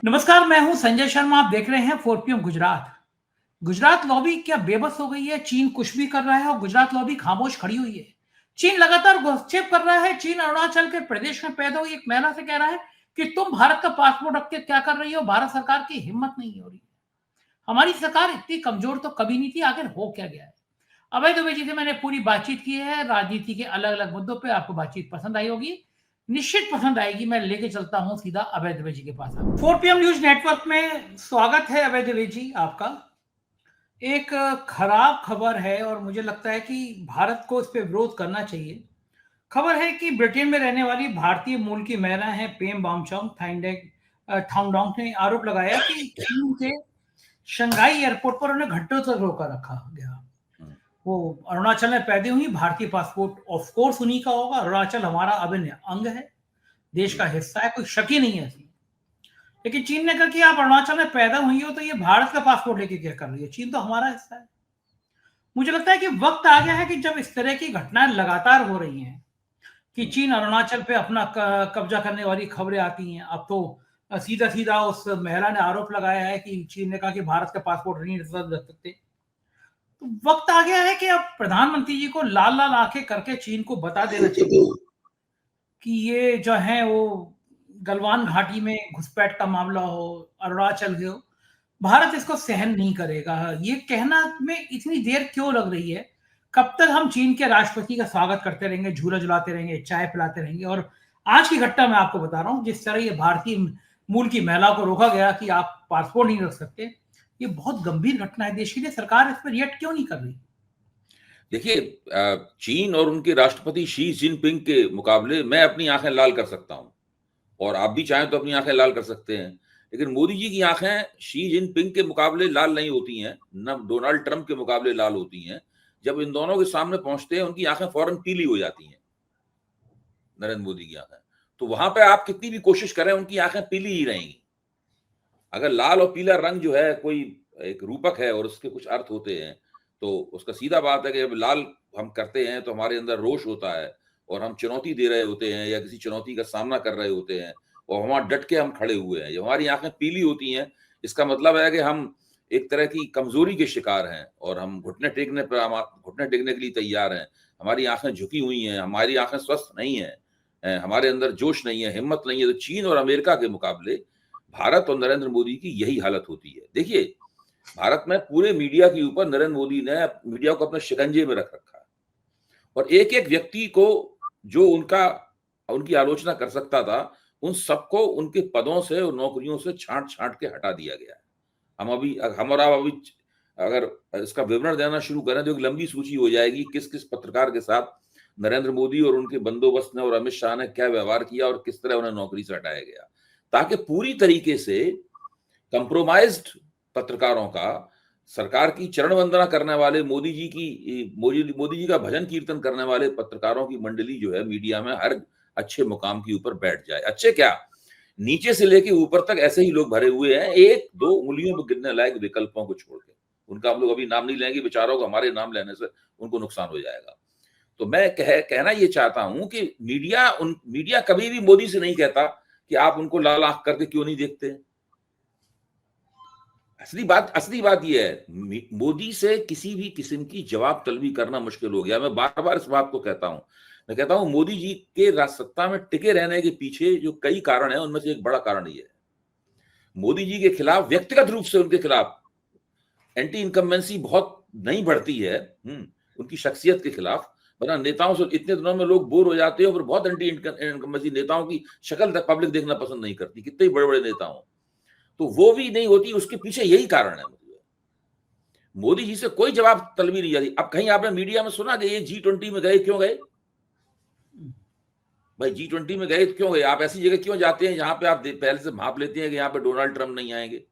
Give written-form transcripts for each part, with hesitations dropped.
नमस्कार, मैं हूं संजय शर्मा। आप देख रहे हैं 4 PM गुजरात। गुजरात लॉबी क्या बेबस हो गई है? चीन कुछ भी कर रहा है और गुजरात लॉबी खामोश खड़ी हुई है। चीन लगातार हस्तक्षेप कर रहा है। चीन अरुणाचल के प्रदेश में पैदा हुई एक महिला से कह रहा है कि तुम भारत का पासपोर्ट रख के क्या कर रही हो? भारत सरकार की हिम्मत नहीं हो रही। हमारी सरकार इतनी कमजोर तो कभी नहीं थी, आखिर हो क्या गया है? अभय दुबे जी से मैंने पूरी बातचीत की है। राजनीति के अलग अलग मुद्दों पे आपको बातचीत पसंद आई होगी, निश्चित पसंद आएगी। मैं लेके चलता हूं सीधा अभय दुबे जी के पास। 4 PM न्यूज नेटवर्क में स्वागत है अभय दुबे जी आपका। एक खराब खबर है और मुझे लगता है कि भारत को इस पे विरोध करना चाहिए। खबर है कि ब्रिटेन में रहने वाली भारतीय मूल की महिला है पेम बामचोंग थांगडोंग ने आरोप लगाया कि चीन के शंघाई एयरपोर्ट पर उन्हें घंटों तक रोका रखा गया। वो अरुणाचल में पैदा हुई, भारतीय पासपोर्ट ऑफ कोर्स उन्हीं का होगा। अरुणाचल हमारा अभिन्न अंग है, देश का हिस्सा है, कोई शक ही नहीं है इसमें। लेकिन चीन ने कहा कि आप अरुणाचल में पैदा हुई हो तो ये भारत का पासपोर्ट लेके क्या कर रही है? चीन तो हमारा हिस्सा है। मुझे लगता है कि वक्त आ गया है कि जब इस तरह की घटनाएं लगातार हो रही हैं कि चीन अरुणाचल पे अपना कब्जा करने वाली खबरें आती हैं। अब तो सीधा सीधा उस महिला ने आरोप लगाया है कि चीन ने कहा कि भारत का पासपोर्ट नहीं रख सकते। तो वक्त आ गया है कि अब प्रधानमंत्री जी को लाल लाल आंखें करके चीन को बता देना चाहिए कि ये जो है वो गलवान घाटी में घुसपैठ का मामला हो, अरुणाचल हो, भारत इसको सहन नहीं करेगा। ये कहना में इतनी देर क्यों लग रही है? कब तक हम चीन के राष्ट्रपति का स्वागत करते रहेंगे, झूला झुलाते रहेंगे, चाय पिलाते रहेंगे? और आज की घटना मैं आपको बता रहा हूँ, जिस तरह ये भारतीय मूल की महिला को रोका गया कि आप पासपोर्ट नहीं रख सकते, ये बहुत गंभीर घटना है देश के लिए। सरकार इस पर रिएक्ट क्यों नहीं कर रही? देखिए, चीन और उनके राष्ट्रपति शी जिनपिंग के मुकाबले मैं अपनी आंखें लाल कर सकता हूं और आप भी चाहें तो अपनी आंखें लाल कर सकते हैं। लेकिन मोदी जी की आंखें शी जिनपिंग के मुकाबले लाल नहीं होती हैं, न डोनाल्ड ट्रंप के मुकाबले लाल होती हैं। जब इन दोनों के सामने पहुंचते हैं उनकी आंखें फौरन पीली हो जाती हैं, नरेंद्र मोदी की आंखें। तो वहां पे आप कितनी भी कोशिश करें उनकी आंखें पीली ही रहेंगी। अगर लाल और पीला रंग जो है कोई एक रूपक है और उसके कुछ अर्थ होते हैं, तो उसका सीधा बात है कि जब लाल हम करते हैं तो हमारे अंदर रोष होता है और हम चुनौती दे रहे होते हैं या किसी चुनौती का सामना कर रहे होते हैं और हमारा डट के हम खड़े हुए हैं। जब हमारी आंखें पीली होती हैं, इसका मतलब है कि हम एक तरह की कमजोरी के शिकार हैं और हम घुटने टेकने पर घुटने टेकने के लिए तैयार हैं। हमारी आंखें झुकी हुई हैं, हमारी आंखें स्वस्थ नहीं है, हमारे अंदर जोश नहीं है, हिम्मत नहीं है। तो चीन और अमेरिका के मुकाबले भारत और नरेंद्र मोदी की यही हालत होती है। देखिए, भारत में पूरे मीडिया के ऊपर नरेंद्र मोदी ने मीडिया को अपने शिकंजे में रख रखा है और एक एक व्यक्ति को जो उनकी आलोचना कर सकता था, उन सबको उनके पदों से और नौकरियों से छांट छांट के हटा दिया गया है। हम और आप अभी अगर इसका विवरण देना शुरू करें तो एक लंबी सूची हो जाएगी किस किस पत्रकार के साथ नरेंद्र मोदी और उनके बंदोबस्त ने और अमित शाह ने क्या व्यवहार किया और किस तरह उन्हें नौकरी से हटाया गया, ताकि पूरी तरीके से कंप्रोमाइज्ड पत्रकारों का, सरकार की चरण वंदना करने वाले, मोदी जी का भजन कीर्तन करने वाले पत्रकारों की मंडली जो है मीडिया में हर अच्छे मुकाम के ऊपर बैठ जाए। अच्छे क्या, नीचे से लेके ऊपर तक ऐसे ही लोग भरे हुए हैं, एक दो उंगलियों में गिनने लायक विकल्पों को छोड़ के। उनका हम लोग अभी नाम नहीं लेंगे, बेचारों को हमारे नाम लेने से उनको नुकसान हो जाएगा। तो मैं कहना ये चाहता हूं कि मीडिया कभी भी मोदी से नहीं कहता कि आप उनको लाल आंख करके क्यों नहीं देखते। असली बात यह है, मोदी से किसी भी किस्म की जवाब तलबी करना मुश्किल हो गया। मैं बार बार इस बात को कहता हूं। मैं कहता हूं मोदी जी के सत्ता में टिके रहने के पीछे जो कई कारण है, उनमें से एक बड़ा कारण ये है, मोदी जी के खिलाफ व्यक्तिगत रूप से उनके खिलाफ एंटी इनकम्बेंसी बहुत नहीं बढ़ती है उनकी शख्सियत के खिलाफ। वरना नेताओं से इतने दिनों में लोग बोर हो जाते हैं, और बहुत एंटी इनकम्बेंसी, नेताओं की शक्ल तक पब्लिक देखना पसंद नहीं करती, कितने बड़े बड़े नेता हों। तो वो भी नहीं होती, उसके पीछे यही कारण है। मोदी जी से कोई जवाब तलबी नहीं जाती। अब कहीं आपने मीडिया में सुना कि ये G20 में गए, क्यों गए भाई? G20 में गए तो क्यों गए? आप ऐसी जगह क्यों जाते हैं जहां पे आप पहले से भाप लेते हैं कि यहाँ पे डोनाल्ड ट्रंप नहीं आएंगे?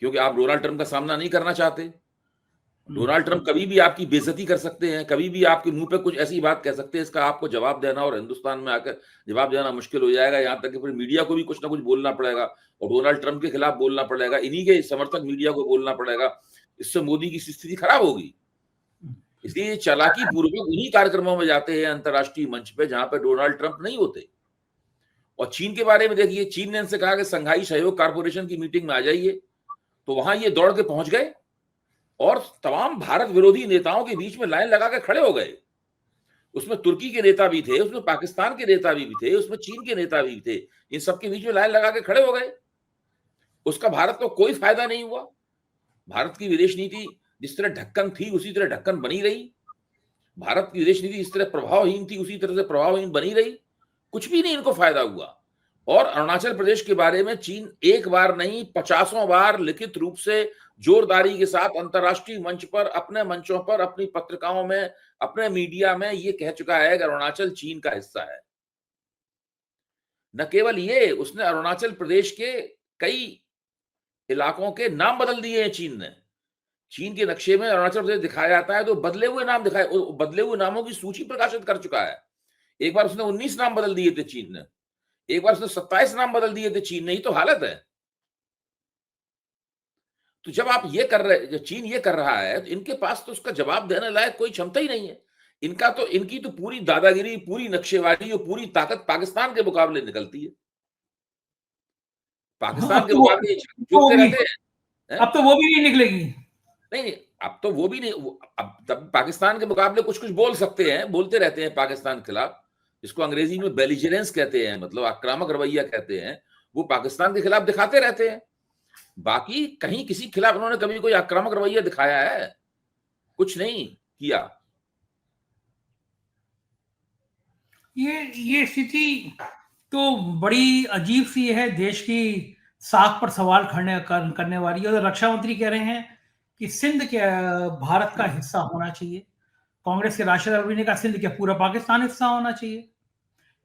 क्योंकि आप डोनाल्ड ट्रंप का सामना नहीं करना चाहते। डोनाल्ड ट्रंप कभी भी आपकी बेइज्जती कर सकते हैं, कभी भी आपके मुंह पे कुछ ऐसी बात कह सकते हैं, इसका आपको जवाब देना और हिंदुस्तान में आकर जवाब देना मुश्किल हो जाएगा। यहाँ तक कि फिर मीडिया को भी कुछ ना कुछ बोलना पड़ेगा और डोनाल्ड ट्रंप के खिलाफ बोलना पड़ेगा, इन्हीं के समर्थक मीडिया को बोलना पड़ेगा। इससे मोदी की स्थिति खराब होगी। इसलिए चालाकी पूर्वक उन्हीं कार्यक्रमों में जाते हैं अंतर्राष्ट्रीय मंच पे जहां पे डोनाल्ड ट्रंप नहीं होते, और चीन के बारे में देखिए, चीन ने इनसे कहा कि संघाई सहयोग कारपोरेशन की मीटिंग में आ जाइए, तो वहां ये दौड़ के पहुंच गए और तमाम भारत विरोधी नेताओं के बीच में लाइन लगा के खड़े हो गए। उसमें तुर्की के नेता भी थे, उसमें पाकिस्तान के नेता भी थे, उसमें चीन के नेता भी थे। इन सबके बीच में लाइन लगा के खड़े हो गए। उसका भारत को कोई फायदा नहीं हुआ। भारत की विदेश नीति जिस तरह ढक्कन थी उसी तरह ढक्कन बनी रही। भारत की विदेश नीति इस तरह प्रभावहीन थी उसी तरह से प्रभावहीन बनी रही। कुछ भी नहीं इनको फायदा हुआ। और अरुणाचल प्रदेश के बारे में चीन एक बार नहीं 50 बार लिखित रूप से जोरदारी के साथ अंतर्राष्ट्रीय मंच पर, अपने मंचों पर, अपनी पत्रिकाओं में, अपने मीडिया में ये कह चुका है कि अरुणाचल चीन का हिस्सा है। न केवल ये, उसने अरुणाचल प्रदेश के कई इलाकों के नाम बदल दिए हैं चीन ने। चीन के नक्शे में अरुणाचल प्रदेश दिखाया जाता है तो बदले हुए नाम दिखाए, बदले हुए नामों की सूची प्रकाशित कर चुका है। एक बार उसने 19 नाम बदल दिए थे चीन ने, एक बार उसने 27 नाम बदल दिए थे चीन ने। ही तो हालत है। तो जब आप ये कर रहे, जब चीन ये कर रहा है तो इनके पास तो उसका जवाब देने लायक कोई क्षमता ही नहीं है। इनकी तो पूरी दादागिरी, पूरी नक्शेबाजी और पूरी ताकत पाकिस्तान के मुकाबले निकलती है। पाकिस्तान के मुकाबले चूकते रहते हैं। अब तो वो भी नहीं निकलेगी। नहीं, अब तो वो भी नहीं। अब तब पाकिस्तान के मुकाबले कुछ कुछ बोल सकते हैं, बोलते रहते हैं पाकिस्तान के खिलाफ, जिसको अंग्रेजी में बेलिजरेंस कहते हैं, मतलब आक्रामक रवैया कहते हैं। वो पाकिस्तान के खिलाफ दिखाते रहते हैं। बाकी कहीं किसी खिलाफ उन्होंने कभी कोई आक्रामक रवैया दिखाया है? कुछ नहीं किया। ये स्थिति तो बड़ी अजीब सी है, देश की साख पर सवाल करने वाली है। और रक्षा मंत्री कह रहे हैं कि सिंध के भारत का हिस्सा होना चाहिए। कांग्रेस के राशिद अरवी ने कहा सिंध क्या पूरा पाकिस्तान हिस्सा होना चाहिए।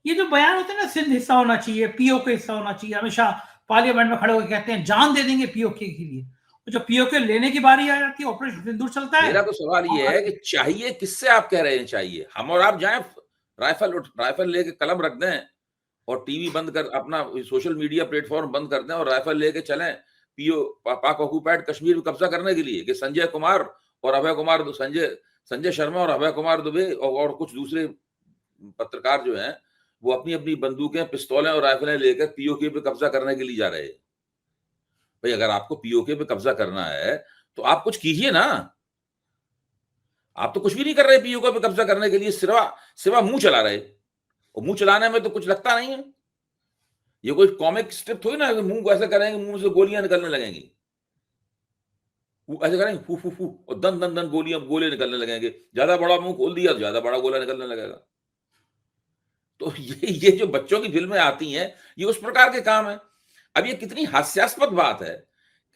ये जो बयान होते हैं ना, सिंध हिस्सा होना चाहिए, पीओके हिस्सा होना चाहिए, हमेशा पार्लियामेंट में खड़े होकर कहते हैं जान दे देंगे पीओके के लिए। जो पीओके लेने की बारी आ जाती है, ऑपरेशन सिंदूर चलता है। मेरा तो सवाल ये है कि चाहिए किससे? आप कह रहे हैं चाहिए। हम और आप जाएं, राइफल लेके कलम रख दें और टीवी बंद कर, अपना सोशल मीडिया प्लेटफॉर्म बंद कर दें और राइफल लेके चलें पाक ऑक्युपाइड कश्मीर में कब्जा करने के लिए, कि संजय कुमार और अभय कुमार, संजय शर्मा और अभय कुमार दुबे और कुछ दूसरे पत्रकार जो हैं, वो अपनी अपनी बंदूकें, पिस्तौलें और राइफलें लेकर पीओके पे कब्जा करने के लिए जा रहे हैं। भाई, अगर आपको पीओके पे कब्जा करना है तो आप कुछ कीजिए ना। आप तो कुछ भी नहीं कर रहे पीओके पे कब्जा करने के लिए, सिवा मुंह चला रहे। और मुंह चलाने में तो कुछ लगता नहीं है। ये कोई कॉमिक स्ट्रिप थोड़ी ना, मुंह ऐसे करेंगे, मुंह से गोलियां निकलने लगेंगी। ऐसे करेंगे फू फू फू और दन दन दन गोले निकलने लगेंगे। ज्यादा बड़ा मुंह खोल दिया तो ज्यादा बड़ा गोला निकलने लगेगा। तो ये जो बच्चों की फिल्में आती हैं, ये उस प्रकार के काम है। अब ये कितनी हास्यास्पद बात है।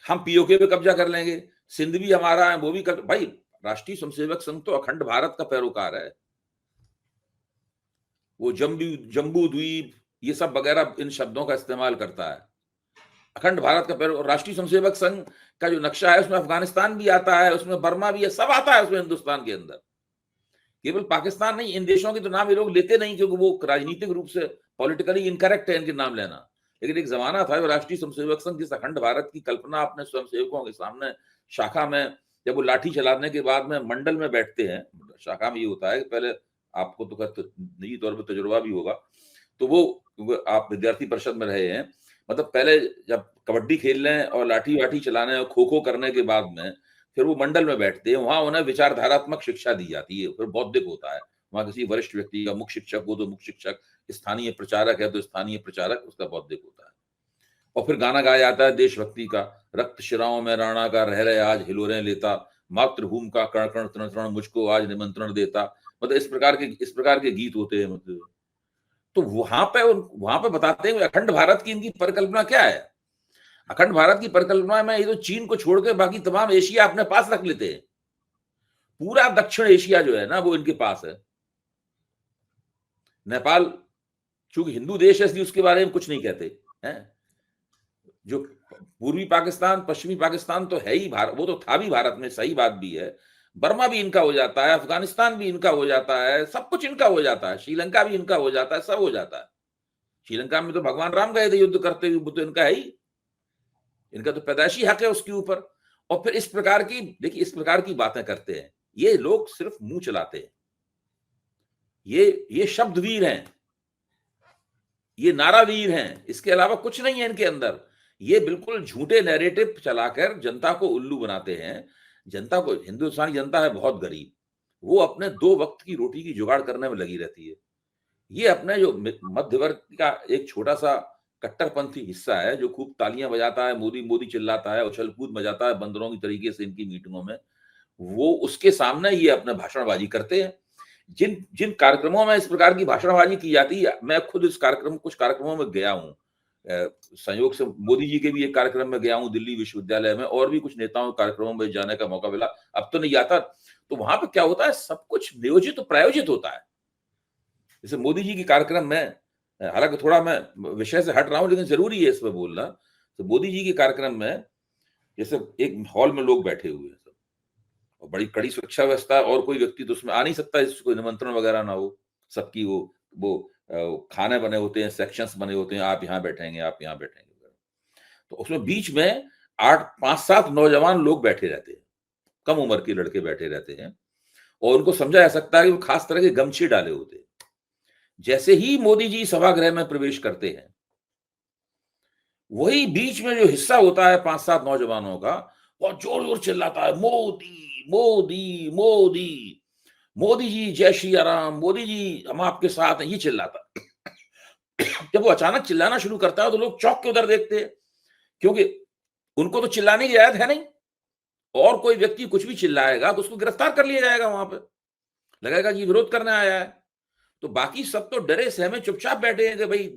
हम पीओके पे कब्जा कर लेंगे, सिंध भी हमारा है, वो भी कर। भाई, राष्ट्रीय स्वयंसेवक संघ तो अखंड भारत का पैरोकार है। वो जम्बू द्वीप, ये सब वगैरह इन शब्दों का इस्तेमाल करता है। अखंड भारत का पैरोकार। राष्ट्रीय स्वयंसेवक संघ का जो नक्शा है उसमें अफगानिस्तान भी आता है, उसमें बर्मा भी है, सब आता है उसमें हिंदुस्तान के अंदर। केवल पाकिस्तान नहीं, इन देशों के तो नाम ये लोग लेते नहीं क्योंकि वो राजनीतिक रूप से पॉलिटिकली इनकरेक्ट है इनके नाम लेना। लेकिन एक जमाना था राष्ट्रीय स्वयंसेवक संघ जिस अखंड भारत की कल्पना अपने स्वयंसेवकों के सामने शाखा में, जब वो लाठी चलाने के बाद में मंडल में बैठते हैं, शाखा में ये होता है कि पहले आपको तो निजी तौर पर तजुर्बा भी होगा, तो वो आप विद्यार्थी परिषद में रहे हैं, मतलब पहले जब कबड्डी खेल रहे हैं और लाठी वाठी चलाने और खो खो करने के बाद में फिर वो मंडल में बैठते हैं, वहां उन्हें विचारधारात्मक शिक्षा दी जाती है, फिर बौद्धिक होता है। वहां किसी वरिष्ठ व्यक्ति का, मुख्य शिक्षक हो तो मुख्य शिक्षक, स्थानीय प्रचारक है तो स्थानीय प्रचारक, उसका बौद्धिक होता है। और फिर गाना गाया जाता है देशभक्ति का, रक्त शिराओं में राणा का रह रहे आज हिलोरें लेता, मातृभूमि का कण कण तृण तृण मुझको आज निमंत्रण देता। मतलब इस प्रकार के गीत होते हैं। मतलब तो वहां पे बताते हैं अखंड भारत की इनकी परिकल्पना क्या है। अखंड भारत की परिकल्पना में ये तो चीन को छोड़कर बाकी तमाम एशिया अपने पास रख लेते हैं। पूरा दक्षिण एशिया जो है ना वो इनके पास है। नेपाल चूंकि हिंदू देश है इसलिए उसके बारे में कुछ नहीं कहते हैं। जो पूर्वी पाकिस्तान, पश्चिमी पाकिस्तान तो है ही भारत, वो तो था भी भारत में, सही बात भी है। बर्मा भी इनका हो जाता है, अफगानिस्तान भी इनका हो जाता है, सब कुछ इनका हो जाता है, श्रीलंका भी इनका हो जाता है, सब हो जाता है। श्रीलंका में तो भगवान राम गए थे युद्ध करते हुए, वो तो इनका है ही, इनका तो पैदाइशी हक है उसके ऊपर। और फिर इस प्रकार की, देखिए इस प्रकार की बातें करते हैं ये लोग, सिर्फ मुंह चलाते हैं। ये शब्दवीर हैं, ये नारावीर हैं, इसके अलावा कुछ नहीं है इनके अंदर। ये बिल्कुल झूठे नैरेटिव चलाकर जनता को उल्लू बनाते हैं। जनता को, हिंदुस्तानी जनता है बहुत गरीब, वो अपने 2 वक्त की रोटी की जुगाड़ करने में लगी रहती है। ये अपने जो मध्य वर्ग का एक छोटा-सा कट्टरपंथी हिस्सा है, जो खूब तालियां बजाता है, मोदी मोदी चिल्लाता है, उछल-कूद मचाता है बंदरों की तरीके से इनकी मीटिंगों में, वो उसके सामने ये अपने भाषणबाजी करते हैं। जिन जिन कार्यक्रमों में इस प्रकार की भाषणबाजी की जाती है, मैं खुद इस कुछ कार्यक्रमों में गया हूँ। संयोग से मोदी जी के भी एक कार्यक्रम में गया हूँ दिल्ली विश्वविद्यालय में, और भी कुछ नेताओं के कार्यक्रमों में जाने का मौका मिला। अब तो नहीं जाता। तो वहां पे क्या होता है, सब कुछ नियोजित और प्रायोजित होता है। जैसे मोदी जी के कार्यक्रम में, हालांकि थोड़ा मैं विषय से हट रहा हूं, लेकिन जरूरी है इसमें बोलना। तो मोदी जी के कार्यक्रम में जैसे एक हॉल में लोग बैठे हुए हैं सब, और बड़ी कड़ी सुरक्षा व्यवस्था, और कोई व्यक्ति तो उसमें आ नहीं सकता जिसको निमंत्रण वगैरह ना हो। सबकी वो खाने बने होते हैं, सेक्शंस बने होते हैं, आप यहाँ बैठेंगे, आप यहाँ बैठेंगे। तो उसमें बीच में 5-7 नौजवान लोग बैठे रहते हैं, कम उम्र के लड़के बैठे रहते हैं, और उनको समझा जा सकता है कि वो खास तरह के गमछे डाले होते हैं। जैसे ही मोदी जी सभागृह में प्रवेश करते हैं, वही बीच में जो हिस्सा होता है 5-7 नौजवानों का, बहुत जोर जोर चिल्लाता है, मोदी मोदी मोदी, मोदी जी जय श्री राम, मोदी जी हम आपके साथ हैं, ये चिल्लाता है। जब वो अचानक चिल्लाना शुरू करता है तो लोग चौंक के उधर देखते हैं, क्योंकि उनको तो चिल्लाने की इजाजत है नहीं, और कोई व्यक्ति कुछ भी चिल्लाएगा तो उसको गिरफ्तार कर लिया जाएगा, वहां पे लगेगा कि विरोध करने आया है। तो बाकी सब तो डरे सहमे चुपचाप बैठे हैं कि भाई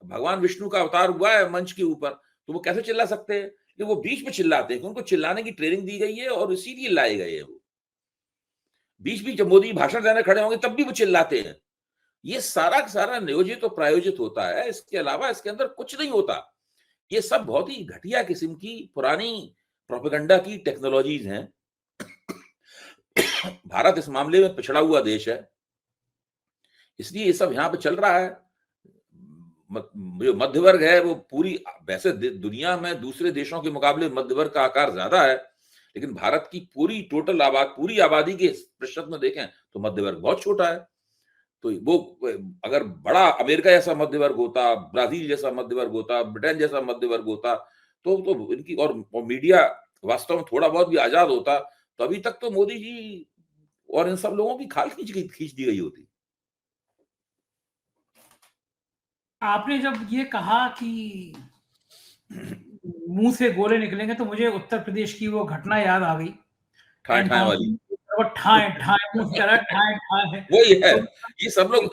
भगवान विष्णु का अवतार हुआ है मंच के ऊपर, तो वो कैसे चिल्ला सकते हैं। कि वो बीच में चिल्लाते हैं, उनको चिल्लाने की ट्रेनिंग दी गई है और इसीलिए लाए गए हैं। वो बीच बीच जब मोदी भाषण देने खड़े होंगे तब भी वो चिल्लाते हैं। ये सारा का सारा नियोजित और प्रायोजित होता है, इसके अलावा इसके अंदर कुछ नहीं होता। ये सब बहुत ही घटिया किस्म की पुरानी प्रोपेगेंडा की टेक्नोलॉजीज हैं। भारत इस मामले में पिछड़ा हुआ देश है, इसलिए ये सब यहाँ पे चल रहा है। जो मध्य वर्ग है वो पूरी, वैसे दुनिया में दूसरे देशों के मुकाबले मध्य वर्ग का आकार ज्यादा है, लेकिन भारत की पूरी टोटल पूरी आबादी के प्रतिशत में देखें तो मध्य वर्ग बहुत छोटा है। तो वो अगर बड़ा अमेरिका जैसा मध्य वर्ग होता, ब्राजील जैसा मध्य वर्ग होता, ब्रिटेन जैसा मध्य वर्ग होता, तो इनकी और मीडिया वास्तव में थोड़ा बहुत भी आजाद होता, तो अभी तक तो मोदी जी और इन सब लोगों की खाल खींच दी गई होती। आपने जब ये कहा कि मुंह से गोले निकलेंगे, तो मुझे उत्तर प्रदेश की वो घटना याद आ गई, ठाए ठाए वाली। ठाए ठाए मुंह से ठाए ठाए। वही है।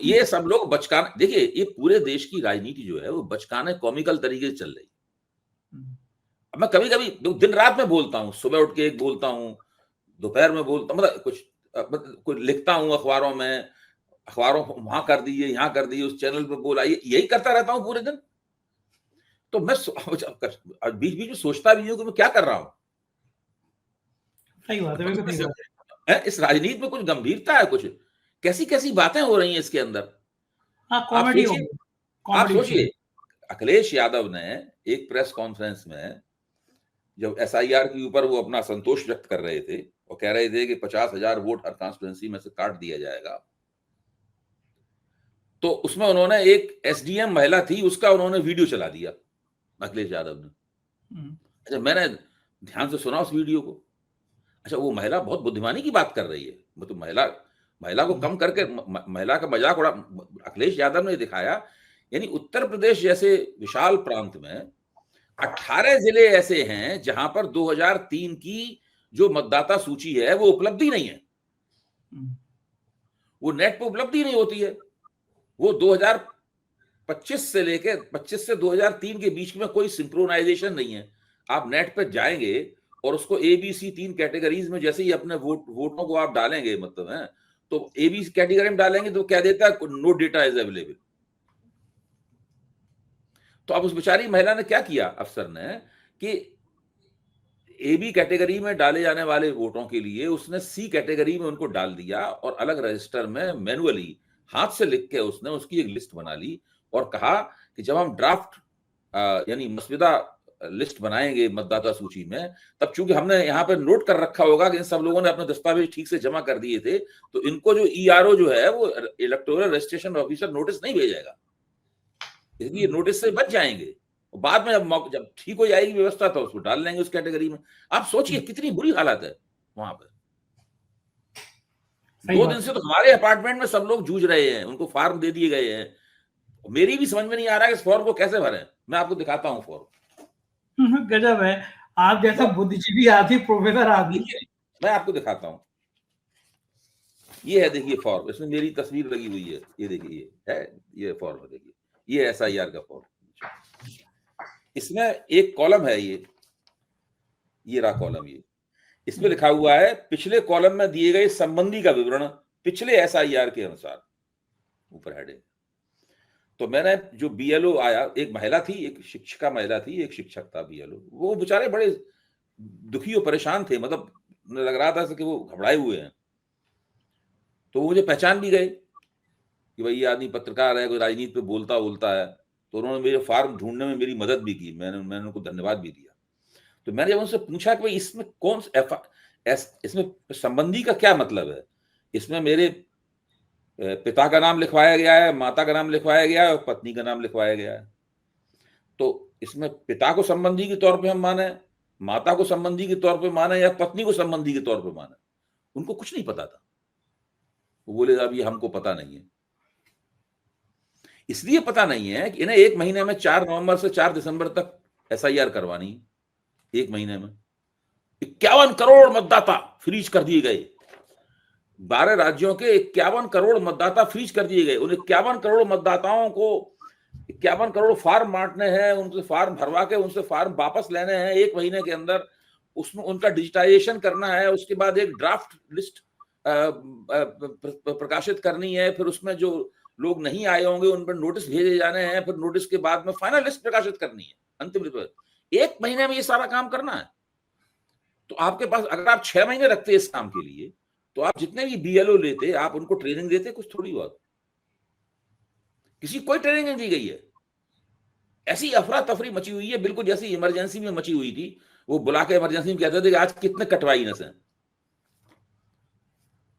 ये सब लोग बचकाने, देखिए ये पूरे देश की राजनीति जो है वो बचकाने कॉमिकल तरीके से चल रही है। अब मैं कभी कभी दिन रात में बोलता हूँ, सुबह उठ के एक बोलता हूँ, दोपहर में बोलता, मतलब कुछ लिखता हूँ अखबारों में, वहां कर दीजिए, यहाँ कर दीजिए, उस चैनल पे बोला, यही करता रहता हूँ पूरे दिन। तो मैं बीच बीच में सोचता भी हूँ कि मैं क्या कर रहा हूँ। सही बात है, बिल्कुल सही बात है। इस राजनीति में कुछ गंभीरता है, कुछ कैसी कैसी बातें हो रही हैं इसके अंदर। आप सोचिए, अखिलेश यादव ने एक प्रेस कॉन्फ्रेंस में जब एसआईआर के ऊपर वो अपना संतोष व्यक्त कर रहे थे और कह रहे थे कि 50,000 वोट हर कॉन्स्टिट्यूंसी में से काट दिया जाएगा, तो उसमें उन्होंने एक एसडीएम महिला थी, उसका उन्होंने वीडियो चला दिया अखिलेश यादव ने। अच्छा, मैंने ध्यान से सुना उस वीडियो को। अच्छा, वो महिला बहुत बुद्धिमानी की बात कर रही है, मतलब महिला को कम करके महिला का मजाक उड़ा अखिलेश यादव ने दिखाया। यानी उत्तर प्रदेश जैसे विशाल प्रांत में 18 जिले ऐसे हैं जहां पर 2003 की जो मतदाता सूची है वो उपलब्ध ही नहीं है, वो नेट पर उपलब्ध ही नहीं होती है। वो 2025 से 2003 के बीच में कोई सिंक्रोनाइजेशन नहीं है। आप नेट पर जाएंगे और उसको ABC 3 कैटेगरीज में जैसे ही अपने वोटों को आप डालेंगे, मतलब है, तो ABC कैटेगरी में डालेंगे तो क्या देता है, नो डेटा इज अवेलेबल। तो अब उस बेचारी महिला ने क्या किया, अफसर ने, कि AB कैटेगरी में डाले जाने वाले वोटों के लिए उसने C कैटेगरी में उनको डाल दिया और अलग रजिस्टर में मैनुअली हाथ से लिख के उसने उसकी एक लिस्ट बना ली और कहा कि जब हम ड्राफ्ट यानी मसविदा लिस्ट बनाएंगे मतदाता सूची में, तब चूंकि हमने यहाँ पे नोट कर रखा होगा कि इन सब लोगों ने अपने दस्तावेज ठीक से जमा कर दिए थे, तो इनको जो ERO जो है वो इलेक्टोरल रजिस्ट्रेशन ऑफिसर नोटिस नहीं भेजेगा। इसलिए नोटिस से बच जाएंगे, और बाद में जब ठीक हो जाएगी व्यवस्था तो उसको डाल लेंगे उस कैटेगरी में। आप सोचिए कितनी बुरी हालत है वहां पर। सही 2 बात दिन है। से तो हमारे अपार्टमेंट में सब लोग जूझ रहे हैं, उनको फॉर्म दे दिए गए हैं। मेरी भी समझ में नहीं आ रहा है कि इस फॉर्म को कैसे भरें। मैं आपको दिखाता हूँ फॉर्म। गजब है। आप जैसा बुद्धिजीवी आदमी, प्रोफेसर आदमी। देखिए, मैं आपको दिखाता हूँ। ये है, देखिए फॉर्म, इसमें मेरी तस्वीर लगी हुई है। ये देखिए, ये है, ये फॉर्म है, देखिए ये SIR का फॉर्म। इसमें एक कॉलम है, ये रहा कॉलम। ये इसमें लिखा हुआ है पिछले कॉलम में दिए गए संबंधी का विवरण पिछले SIR के अनुसार, ऊपर हेडिंग। तो मैंने जो BLO आया, एक महिला थी, एक शिक्षिका महिला थी, एक शिक्षक था BLO। वो बेचारे बड़े दुखी और परेशान थे, मतलब लग रहा था कि वो घबराए हुए हैं। तो वो मुझे पहचान भी गए कि भाई ये आदमी पत्रकार है, कोई राजनीति पे बोलता है। तो उन्होंने मेरे फॉर्म ढूंढने में मेरी मदद भी की, मैंने उनको धन्यवाद भी दिया। तो मैंने जब उनसे पूछा कि भाई इसमें इसमें संबंधी का क्या मतलब है। इसमें मेरे पिता का नाम लिखवाया गया है, माता का नाम लिखवाया गया है और पत्नी का नाम लिखवाया गया है। तो इसमें पिता को संबंधी के तौर पे हम माने, माता को संबंधी के तौर पे माने, या पत्नी को संबंधी के तौर पे माने। उनको कुछ नहीं पता था। वो बोले अब ये हमको पता नहीं है। इसलिए पता नहीं है कि इन्हें 1 महीने में 4 नवंबर से 4 दिसंबर तक SIR करवानी। 1 महीने में 51 करोड़ मतदाता फ्रीज कर दिए गए। 12 राज्यों के 51 करोड़ मतदाता फ्रीज कर दिए गए। उन 51 करोड़ मतदाताओं को 51 करोड़ फॉर्म बांटने हैं, उनसे फॉर्म भरवा के उनसे फॉर्म वापस लेने हैं 1 महीने के अंदर। उसमें उनका डिजिटाइजेशन करना है, उसके बाद एक ड्राफ्ट लिस्ट प्रकाशित करनी है, फिर उसमें जो लोग नहीं आए होंगे उन पर नोटिस भेजे जाने हैं, फिर नोटिस के बाद में फाइनल लिस्ट प्रकाशित करनी है, अंतिम रिपोर्ट। 1 महीने में ये सारा काम करना है। तो आपके पास अगर आप 6 महीने रखते इस काम के लिए, तो आप जितने भी BLO लेते, आप उनको ट्रेनिंग देते कुछ थोड़ी बहुत। किसी कोई ट्रेनिंग नहीं दी गई है। ऐसी अफरा तफरी मची हुई है, बिल्कुल जैसी इमरजेंसी में मची हुई थी। वो बुला के इमरजेंसी में कहते थे कि आज कितने कटवाई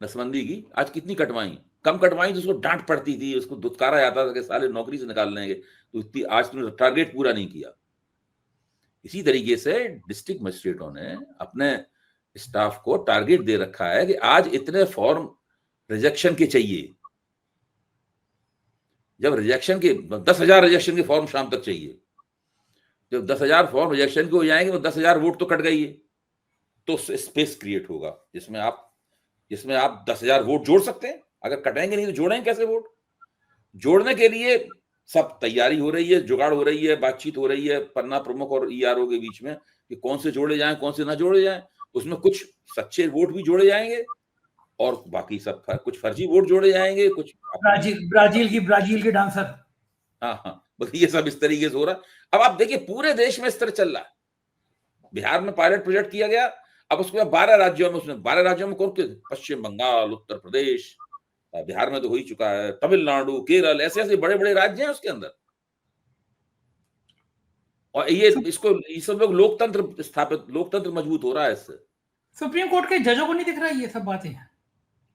नसबंदी की, आज कितनी कटवाई। कम कटवाई तो उसको डांट पड़ती थी, उसको दुत्कारा जाता था कि साले नौकरी से निकाल लेंगे, तो इतनी आज तुमने टारगेट पूरा नहीं किया। इसी तरीके से डिस्ट्रिक्ट मजिस्ट्रेटों ने अपने स्टाफ को टारगेट दे रखा है कि आज इतने फॉर्म रिजेक्शन के चाहिए। जब रिजेक्शन के 10,000 रिजेक्शन के फॉर्म शाम तक चाहिए, जब 10,000 फॉर्म रिजेक्शन के हो जाएंगे तो 10,000 वोट तो कट गई है। तो स्पेस क्रिएट होगा जिसमें आप 10,000 वोट जोड़ सकते हैं। अगर कटेंगे नहीं तो जोड़ेंगे कैसे वोट। जोड़ने के लिए सब तैयारी हो रही है, जुगाड़ हो रही है, बातचीत हो रही है पन्ना प्रमुख और ERO के बीच में कि कौन से जोड़े जाएं, कौन से ना जोड़े जाएं। उसमें कुछ सच्चे वोट भी जोड़े जाएंगे और बाकी सब कुछ फर्जी वोट जोड़े जाएंगे, कुछ ब्राजील की डांसर। हाँ, ये सब इस तरीके से हो रहा है। अब आप देखिए पूरे देश में इस तरह चल रहा है। बिहार में पायलट प्रोजेक्ट किया गया, अब उसके बाद 12 राज्यों में, उसमें 12 राज्यों में कौन के, पश्चिम बंगाल, उत्तर प्रदेश, बिहार में तो हो ही चुका है, तमिलनाडु, केरल, ऐसे ऐसे बड़े बड़े राज्य हैं उसके अंदर। और ये सब लोग लोकतंत्र मजबूत हो रहा है इससे। सुप्रीम कोर्ट के जजों को नहीं दिख रहा है ये सब बातें।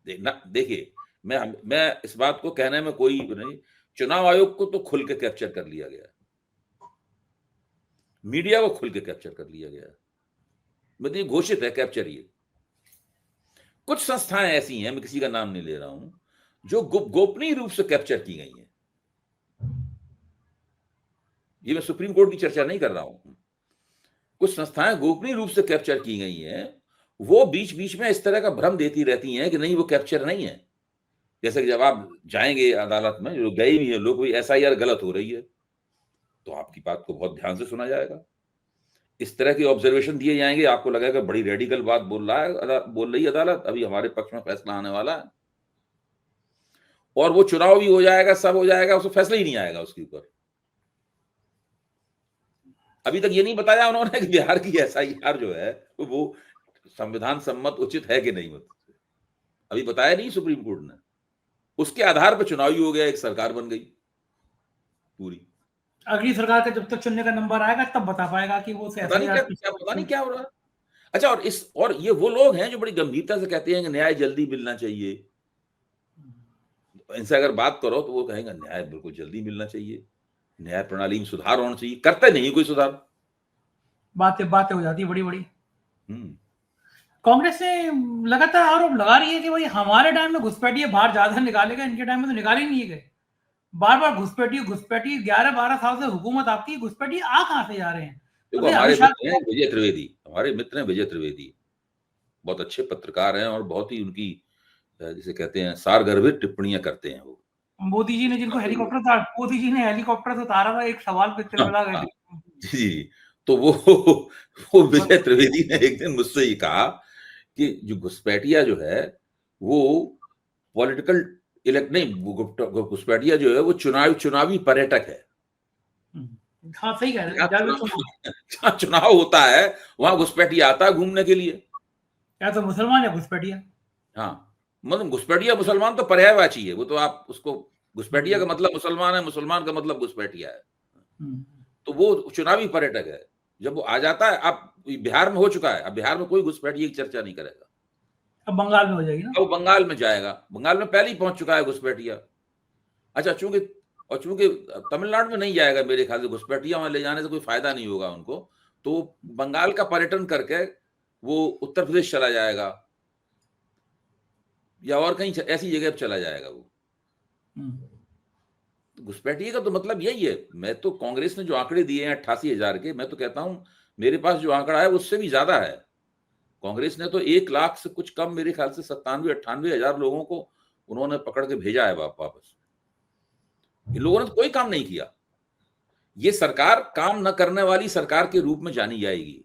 देखिए, मैं इस बात को कहने में कोई नहीं, चुनाव आयोग को तो खुल के कैप्चर कर लिया गया, मीडिया को खुल के कैप्चर कर लिया गया, मतलब घोषित है कैप्चर। ये कुछ संस्थाएं ऐसी हैं, मैं किसी का नाम नहीं ले रहा हूं, जो गोपनीय रूप से कैप्चर की गई हैं। ये मैं सुप्रीम कोर्ट की चर्चा नहीं कर रहा हूं। कुछ संस्थाएं गोपनीय रूप से कैप्चर की गई हैं, वो बीच बीच में इस तरह का भ्रम देती रहती हैं कि नहीं वो कैप्चर नहीं है। जैसे कि जब आप जाएंगे अदालत में, जो गए भी हैं लोग, कोई SIR गलत हो रही है तो आपकी बात को बहुत ध्यान से सुना जाएगा। इस तरह के ऑब्जर्वेशन दिए जाएंगे, आपको लगेगा बड़ी रेडिकल बात बोल रही अदालत, अभी हमारे पक्ष में फैसला आने वाला है, और वो चुनाव भी हो जाएगा, सब हो जाएगा, उसको फैसला ही नहीं आएगा उसके ऊपर। अभी तक ये नहीं बताया उन्होंने कि बिहार की SIR जो है वो संविधान सम्मत उचित है कि नहीं, अभी बताया नहीं सुप्रीम कोर्ट ने। उसके आधार पर चुनाव ही हो गया, एक सरकार बन गई पूरी। अगली सरकार का जब तक चुनने का नंबर आएगा तब बता पाएगा कि वो पता नहीं क्या हो रहा है। अच्छा, और ये वो लोग हैं जो बड़ी गंभीरता से कहते हैं कि न्याय जल्दी मिलना चाहिए। इनसे अगर बात करो तो वो कहेंगे न्याय बिल्कुल जल्दी मिलना चाहिए। न्याय प्रणाली में सुधार होना चाहिए, करते नहीं कोई सुधार। बातें बातें हो जाती है बड़ी बड़ी। हम्म। कांग्रेस ने लगातार आरोप लगा रही है कि भाई हमारे टाइम में घुसपैठिए बाहर ज्यादा निकाले गए, इनके टाइम में तो निकाले ही नहीं गए। बार बार घुसपैठिए घुसपैठिए, 11-12 साल से हुकूमत आपकी, घुसपैठिए आ कहां से जा रहे हैं? देखो अभी हमारे अमित शाह मित्र हैं विजय त्रिवेदी, हमारे मित्र हैं विजय त्रिवेदी, बहुत अच्छे पत्रकार हैं और बहुत ही उनकी जिसे कहते हैं सारगर्भित टिप्पणियां करते हैं वो। मोदी जी ने जिनको हेलीकॉप्टर था, मोदी जी ने हेलीकॉप्टर से उतारा था, एक सवाल पे हाँ, तिलमिला हाँ, गए। जी जी। तो वो विजय त्रिवेदी ने एक दिन मुझसे ये कहा कि जो घुसपैठिया जो है वो पॉलिटिकल इलेक्ट नहीं, घुसपैठिया जो है वो चुनावी पर्यटक है। हाँ सही कह रहे हैं। जहाँ चुनाव होता है वहां घुसपैठिया आता है घूमने के लिए। या तो मुसलमान या घुसपैठिया। हाँ, मतलब घुसपैठिया मुसलमान तो पर्यायवाची है, वो तो आप उसको, घुसपैठिया का मतलब मुसलमान है, मुसलमान का मतलब घुसपैठिया है। तो वो चुनावी पर्यटक है। जब वो आ जाता है, अब बिहार में हो चुका है, अब बिहार में कोई घुसपैठिए की चर्चा नहीं करेगा। अब बंगाल में हो जाएगी ना। अब बंगाल में जाएगा, बंगाल में पहले ही पहुंच चुका है घुसपैठिया। अच्छा, चूंकि तमिलनाडु में नहीं जाएगा मेरे ख्याल से, घुसपैठिया वहां ले जाने से कोई फायदा नहीं होगा उनको, तो बंगाल का पर्यटन करके वो उत्तर प्रदेश चला जाएगा या और कहीं ऐसी जगह पर चला जाएगा वो। घुसपैठिए का तो मतलब यही है। मैं तो, कांग्रेस ने जो आंकड़े दिए हैं 88,000 के, मैं तो कहता हूं मेरे पास जो आंकड़ा है उससे भी ज्यादा है। कांग्रेस ने तो 1 लाख से कुछ कम, मेरे ख्याल से 97-98 हजार लोगों को उन्होंने पकड़ के भेजा है वापस। इन लोगों ने तो कोई काम नहीं किया। ये सरकार काम न करने वाली सरकार के रूप में जानी जाएगी।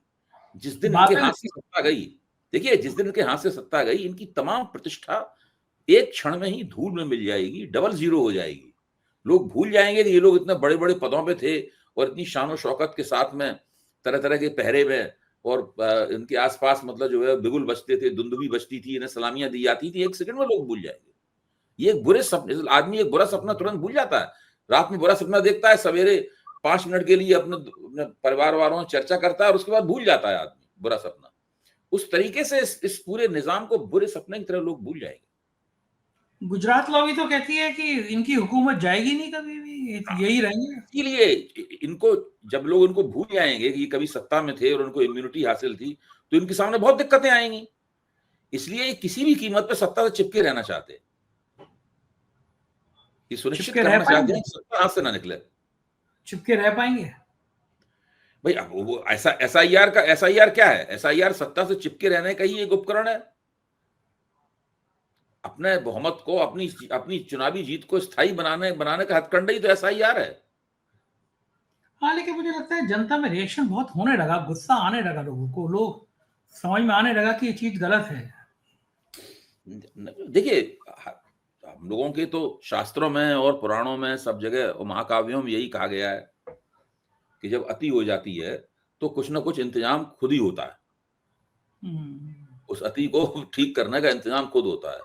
जिस दिन इनके हाथ से सत्ता गई, देखिए जिस दिन इनके हाथ से सत्ता गई, इनकी तमाम प्रतिष्ठा एक क्षण में ही धूल में मिल जाएगी, डबल जीरो हो जाएगी। लोग भूल जाएंगे कि ये लोग इतने बड़े बड़े पदों पे थे और इतनी शान शौकत के साथ में तरह तरह के पहरे में, और इनके आसपास मतलब जो है बिगुल बजते थे, दुंदुभी बजती थी, इन्हें सलामियां दी जाती थी। एक सेकंड में लोग भूल जाएंगे। ये एक बुरे सपने, आदमी एक बुरा सपना तुरंत भूल जाता है। रात में बुरा सपना देखता है, सवेरे 5 मिनट के लिए अपने परिवार वालों से चर्चा करता है और उसके बाद भूल जाता है आदमी बुरा सपना। उस तरीके से इस पूरे निजाम को बुरे सपने की तरह लोग भूल जाएंगे। गुजरात लॉबी तो कहती है कि इनकी हुकूमत जाएगी नहीं कभी भी, यही रहेंगे। इसीलिए इनको, जब लोग उनको भूल जाएंगे कि कभी सत्ता में थे और उनको इम्यूनिटी हासिल थी, तो इनके सामने बहुत दिक्कतें आएंगी। इसलिए किसी भी कीमत पर सत्ता से चिपके रहना चाहते हैं, ये सुनिश्चित करना चाहते हैं सत्ता हाथ से ना निकले। चिपके रह पाएंगे भाई? अब वो एसआईआर क्या है? एसआईआर सत्ता से चिपके रहने का ही एक उपकरण है। अपने बहुमत को, अपनी चुनावी जीत को स्थायी बनाने का हथकंडा ही तो एसआईआर है। हाँ, लेकिन मुझे लगता है जनता में रिएक्शन बहुत होने लगा, गुस्सा आने लगा लोगों को, लोग समझ में आने लगा कि ये चीज गलत है। देखिए, हम लोगों के तो शास्त्रों में और पुराणों में, सब जगह और महाकाव्यों में यही कहा गया है कि जब अति हो जाती है तो कुछ ना कुछ इंतजाम खुद ही होता है। उस अति को ठीक करने का इंतजाम खुद होता है।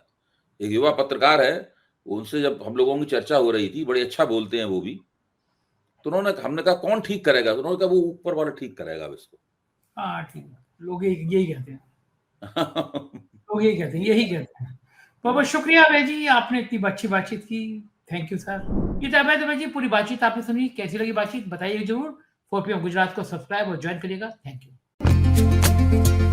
एक युवा पत्रकार है, उनसे जब हम लोगों की चर्चा हो रही थी, बड़े अच्छा बोलते हैं वो भी, तो हमने कहा कौन ठीक करेगा? तो उन्होंने कहा वो ऊपर वाला ठीक करेगा इसको। हाँ ठीक है, लोग यही कहते हैं। लोग यही कहते हैं। बहुत शुक्रिया अभय जी, आपने इतनी अच्छी बातचीत की। Thank you sir. ये तो अभय जी, पूरी बातचीत आपने सुनी, कैसी लगी बातचीत बताइए जरूर। 4PM गुजरात को सब्सक्राइब और ज्वाइन करिएगा। Thank you.